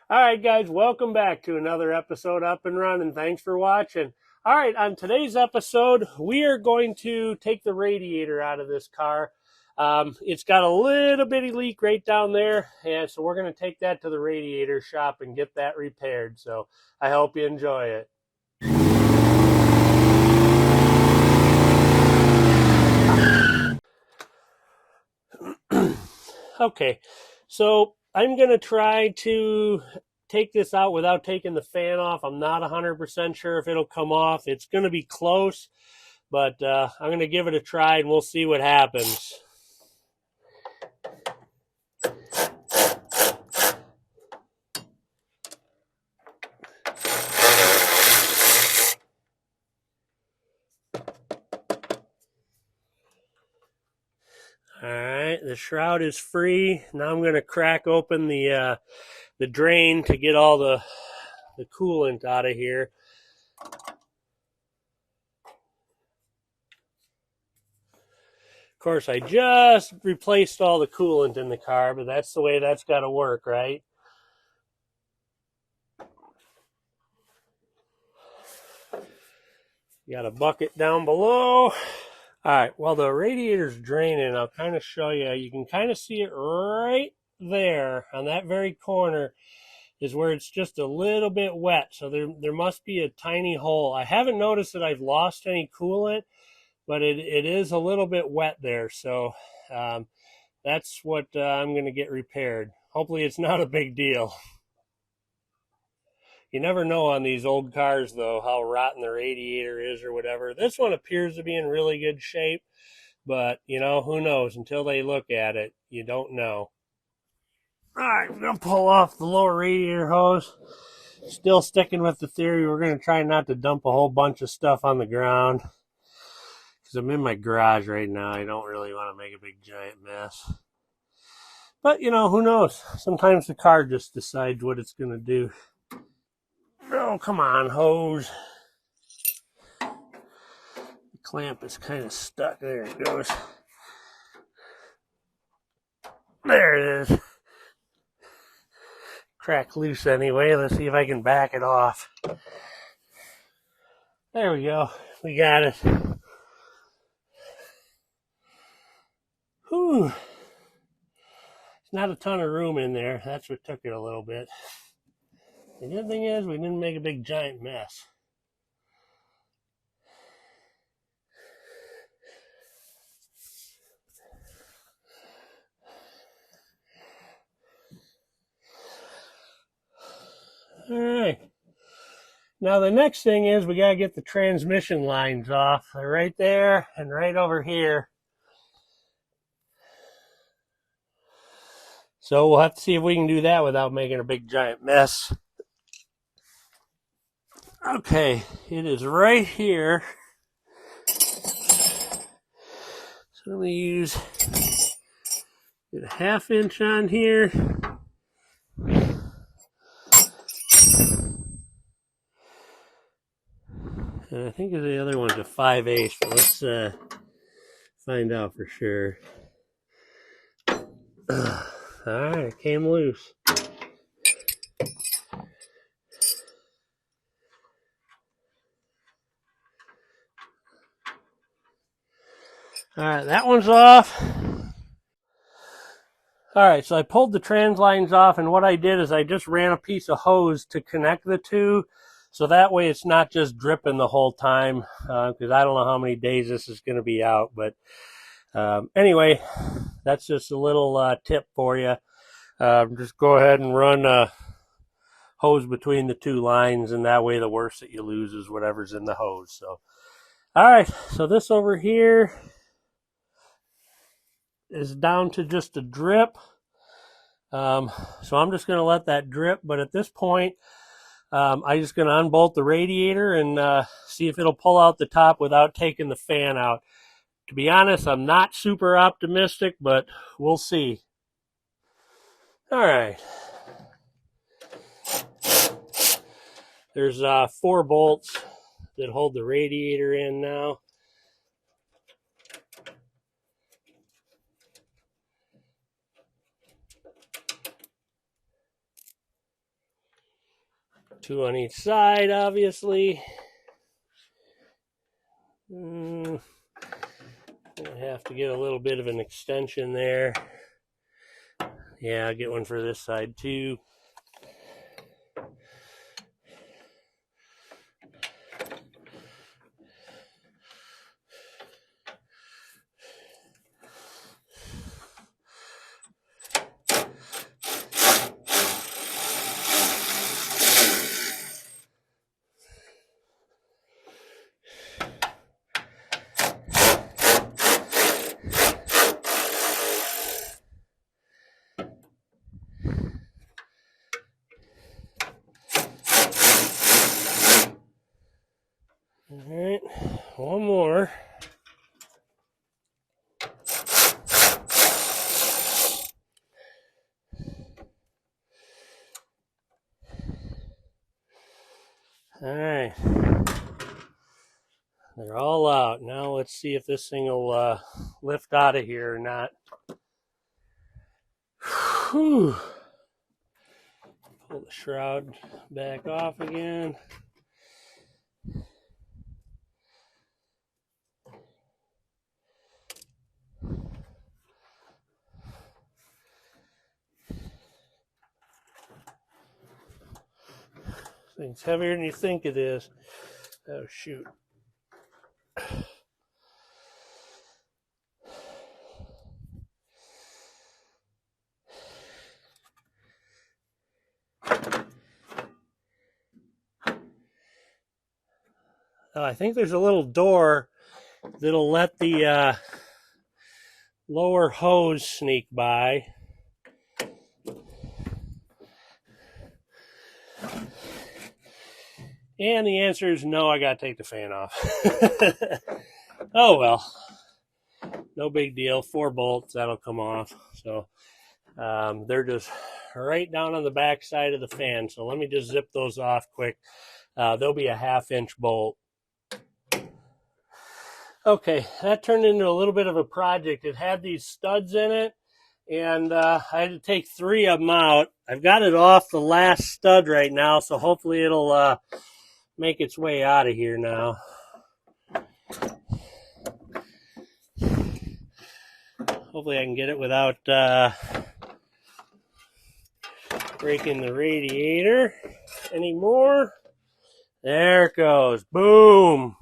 All right, guys, welcome back to another episode Up-N-Runnin. Thanks for watching. All right, on today's episode, we are going to take the radiator out of this car. It's got a little bitty leak right down there, and so we're going to take that to the radiator shop and get that repaired. So I hope you enjoy it. Okay, so I'm going to try to take this out without taking the fan off. I'm not 100% sure if it'll come off. It's going to be close, but I'm going to give it a try and we'll see what happens. All right, the shroud is free. Now I'm going to crack open the drain to get all the coolant out of here. Of course, I just replaced all the coolant in the car, but that's the way that's got to work, right? You got a bucket down below. All right, while the radiator's draining, I'll kind of show you. You can kind of see it right there on that very corner is where it's just a little bit wet. So there must be a tiny hole. I haven't noticed that I've lost any coolant, but it is a little bit wet there. So that's what I'm going to get repaired. Hopefully it's not a big deal. You never know on these old cars, though, how rotten the radiator is or whatever. This one appears to be in really good shape, but, you know, who knows? Until they look at it, you don't know. All right, we're going to pull off the lower radiator hose. Still sticking with the theory, we're going to try not to dump a whole bunch of stuff on the ground. Because I'm in my garage right now. I don't really want to make a big giant mess. But, you know, who knows? Sometimes the car just decides what it's going to do. Oh, come on, hose. The clamp is kind of stuck. There it goes. There it is. Crack loose anyway. Let's see if I can back it off. There we go. We got it. Whew. There's not a ton of room in there. That's what took it a little bit. The good thing is we didn't make a big giant mess. All right. Now the next thing is we got to get the transmission lines off. They're right there and right over here. So we'll have to see if we can do that without making a big giant mess. Okay, it is right here. So let me use a 1/2 inch on here. And I think the other one's a 5/8, but let's find out for sure. All right, it came loose. All right, that one's off. All right, so I pulled the trans lines off, and what I did is I just ran a piece of hose to connect the two, so that way it's not just dripping the whole time, because I don't know how many days this is going to be out. But anyway, that's just a little tip for you. Just go ahead and run a hose between the two lines, and that way the worst that you lose is whatever's in the hose. So, all right, so this over here is down to just a drip. So I'm just going to let that drip, but at this point, I'm just going to unbolt the radiator and see if it'll pull out the top without taking the fan out. To be honest, I'm not super optimistic, but we'll see. All right. There's 4 bolts that hold the radiator in now. 2 on each side, obviously. I have to get a little bit of an extension there. Yeah, I'll get one for this side too. All right, one more. All right, they're all out. Now let's see if this thing will lift out of here or not. Whew. Pull the shroud back off again. Thing's heavier than you think it is. Oh, shoot. I think there's a little door that'll let the lower hose sneak by. And the answer is no, I gotta take the fan off. Oh well, no big deal. 4 bolts, that'll come off. So they're just right down on the back side of the fan. So let me just zip those off quick. They'll be a 1/2 inch bolt. Okay, that turned into a little bit of a project. It had these studs in it, and I had to take 3 of them out. I've got it off the last stud right now, so hopefully it'll make its way out of here now. Hopefully I can get it without breaking the radiator anymore. There it goes. Boom.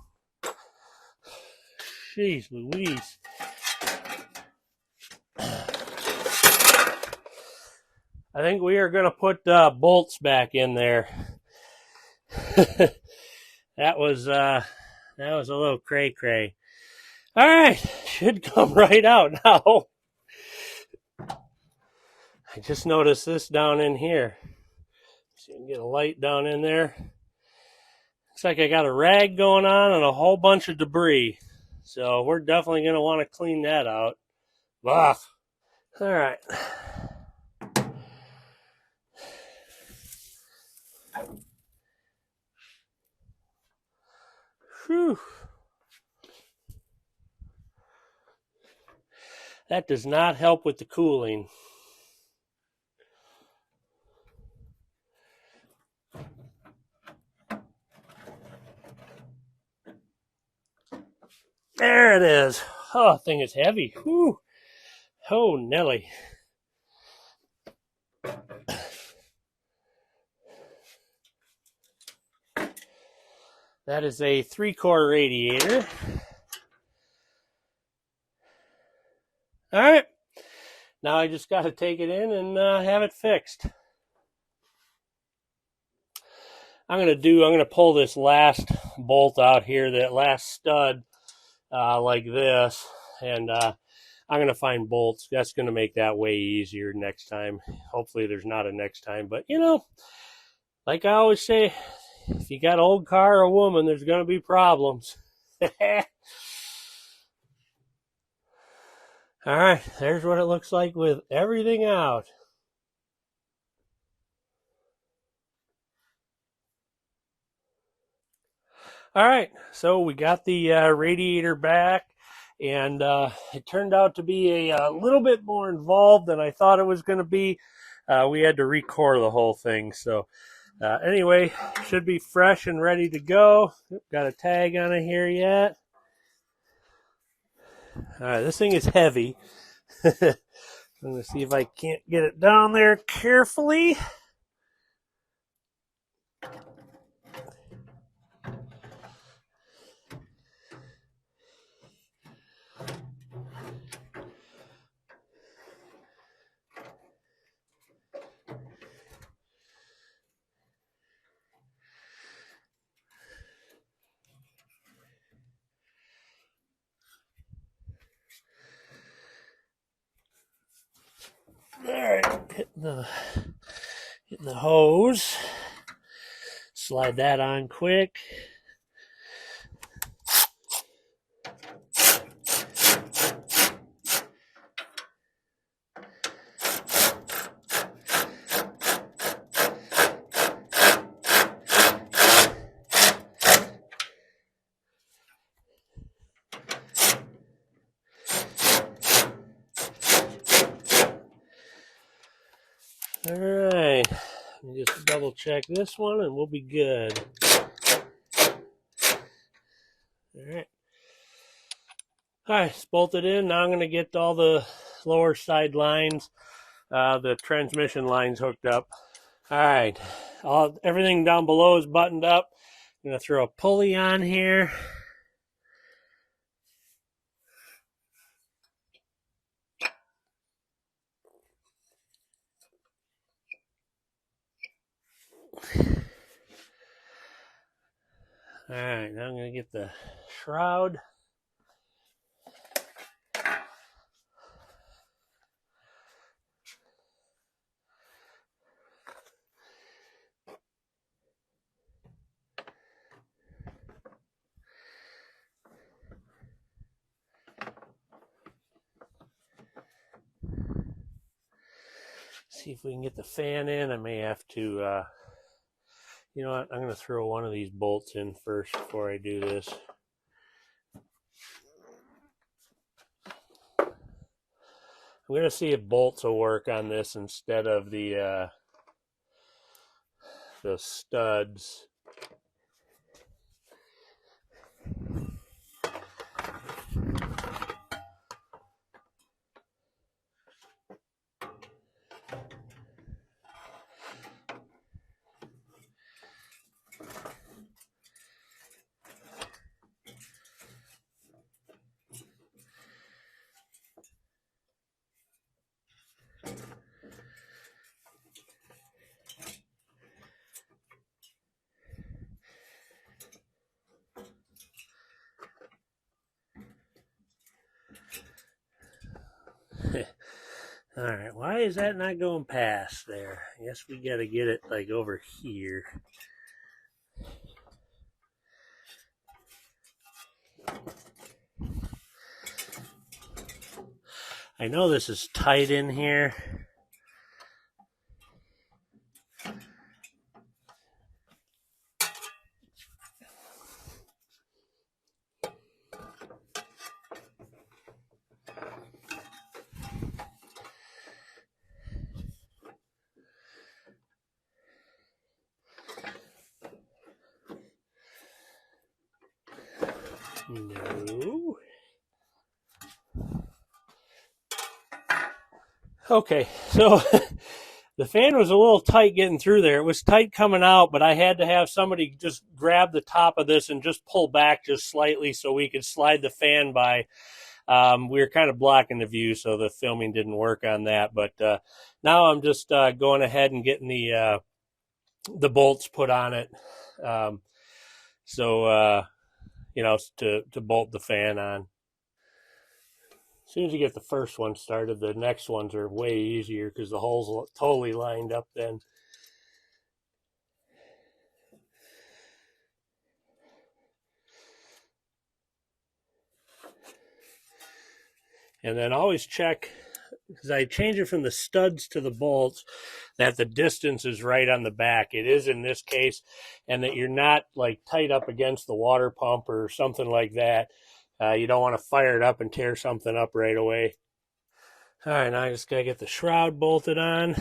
Jeez Louise. I think we are going to put bolts back in there. That was a little cray-cray. All right, should come right out now. I just noticed this down in here. So you can get a light down in there. Looks like I got a rag going on and a whole bunch of debris. So we're definitely going to want to clean that out. Ugh. All right. Whew. That does not help with the cooling. There it is. Oh, that thing is heavy. Whew. Oh, Nelly. That is a 3-core radiator. All right. Now I just got to take it in and have it fixed. I'm going to pull this last bolt out here, that last stud, like this, and I'm going to find bolts. That's going to make that way easier next time. Hopefully there's not a next time, but you know, like I always say, if you got an old car or a woman, there's going to be problems. All right, there's what it looks like with everything out. All right, so we got the radiator back, and it turned out to be a little bit more involved than I thought it was going to be. We had to recore the whole thing, so Anyway, should be fresh and ready to go. Got a tag on it here yet. All right, this thing is heavy. I'm going to see if I can't get it down there carefully. All right, hitting the hose. Slide that on quick. All right, let me just double check this one and we'll be good. All right. All right, it's bolted in. Now I'm going to get all the lower side lines, the transmission lines hooked up. All right, everything down below is buttoned up. I'm going to throw a pulley on here. All right, now I'm going to get the shroud. See if we can get the fan in. I may have to, you know what, I'm going to throw one of these bolts in first before I do this. I'm going to see if bolts will work on this instead of the studs. All right, why is that not going past there? I guess we got to get it like over here. I know this is tight in here. No. Okay, so the fan was a little tight getting through there. It was tight coming out, but I had to have somebody just grab the top of this and just pull back just slightly so we could slide the fan by. We were kind of blocking the view, so the filming didn't work on that. But now I'm just going ahead and getting the bolts put on it. You know, to bolt the fan on. As soon as you get the first one started, the next ones are way easier because the holes are totally lined up then. And then always check, because I change it from the studs to the bolts, that the distance is right on the back. It is in this case, and that you're not like tight up against the water pump or something like that. You don't want to fire it up and tear something up right away. All right, now I just got to get the shroud bolted on.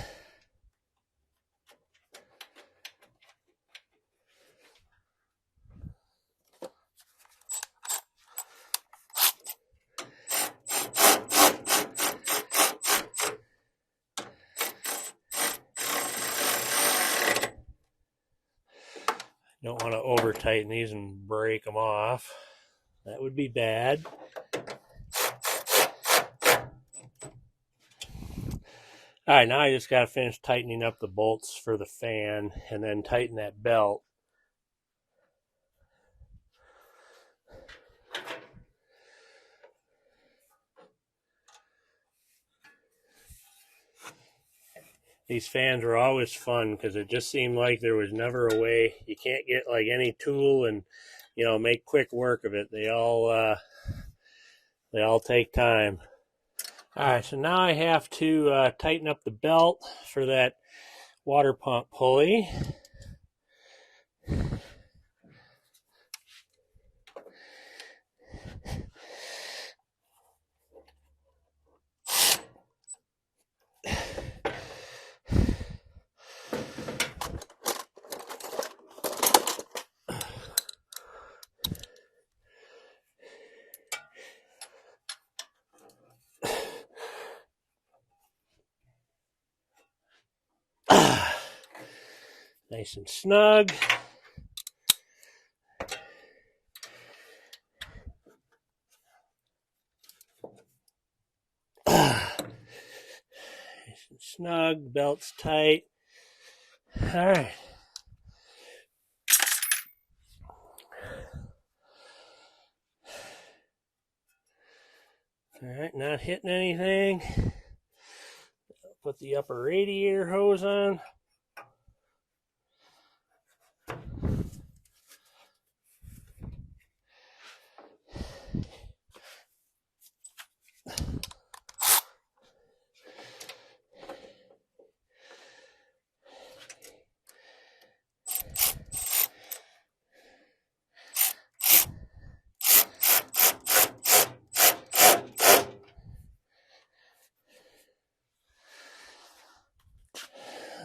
You don't want to over tighten these and break them off. That would be bad. All right, now I just got to finish tightening up the bolts for the fan and then tighten that belt. These fans are always fun because it just seemed like there was never a way. You can't get like any tool and, you know, make quick work of it. They all take time. All right, so now I have to tighten up the belt for that water pump pulley. Nice and snug. Nice and snug, belt's tight. All right. All right, not hitting anything. Put the upper radiator hose on.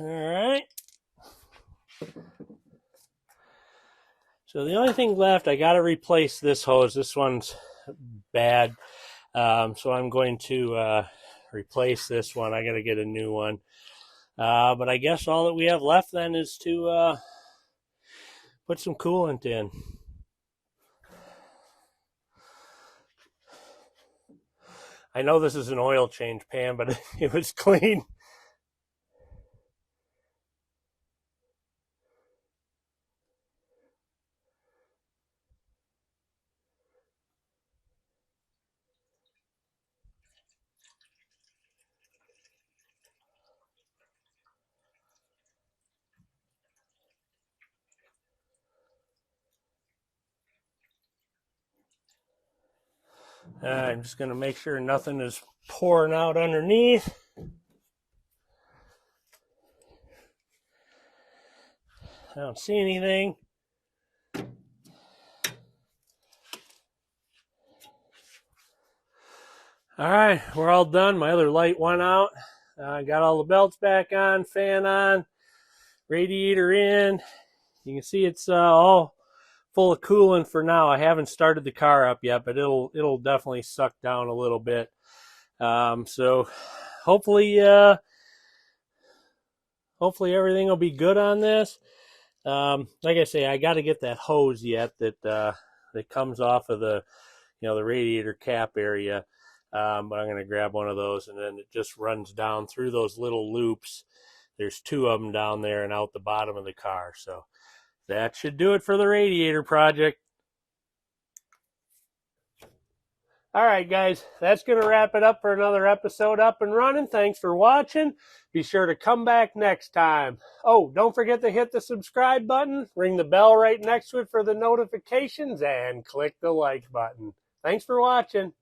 All right. So the only thing left, I got to replace this hose. This one's bad. So I'm going to replace this one. I got to get a new one. But I guess all that we have left then is to put some coolant in. I know this is an oil change pan, but it was clean. I'm just going to make sure nothing is pouring out underneath. I don't see anything. All right, we're all done. My other light went out. I got all the belts back on, fan on, radiator in. You can see it's all full of coolant for now. I haven't started the car up yet, but it'll definitely suck down a little bit. So hopefully everything will be good on this. Like I say, I got to get that hose yet that comes off of the radiator cap area. But I'm going to grab one of those, and then it just runs down through those little loops. There's 2 of them down there and out the bottom of the car. So that should do it for the radiator project. All right, guys, that's going to wrap it up for another episode Up and Running. Thanks for watching. Be sure to come back next time. Oh, don't forget to hit the subscribe button, ring the bell right next to it for the notifications, and click the like button. Thanks for watching.